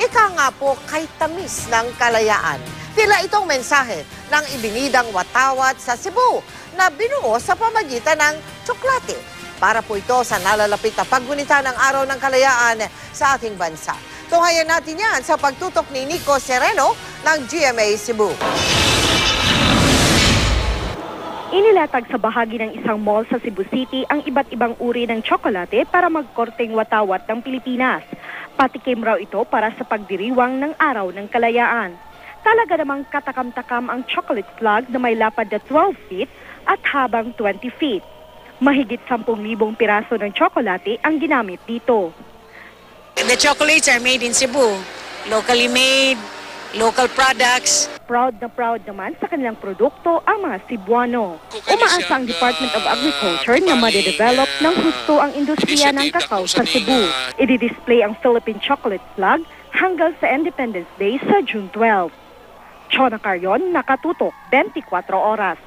Ika nga po kay tamis ng kalayaan. Tila itong mensahe ng ibinidang watawat sa Cebu na binuo sa pamagitan ng tsokolate. Para po ito sa nalalapit na paggunita ng Araw ng Kalayaan sa ating bansa. Tunghayan natin yan sa pagtutok ni Nico Sereno ng GMA Cebu. Inilatag sa bahagi ng isang mall sa Cebu City ang iba't ibang uri ng tsokolate para magkorteng watawat ng Pilipinas. Patikim raw ito para sa pagdiriwang ng Araw ng Kalayaan. Talaga namang katakam-takam ang chocolate slug na may lapad na 12 feet at habang 20 feet. Mahigit 10,000 piraso ng tsokolate ang ginamit dito. The chocolates are made in Cebu, locally made, local products. Proud naman sa kanilang produkto ang mga Cebuano. Umaasa ang Department of Agriculture na ma-develop ng husto ang industriya ng kakao sa Cebu. I-display ang Philippine Chocolate Slug hanggang sa Independence Day sa June 12. Chona Carrion, Nakatutok, 24 Oras.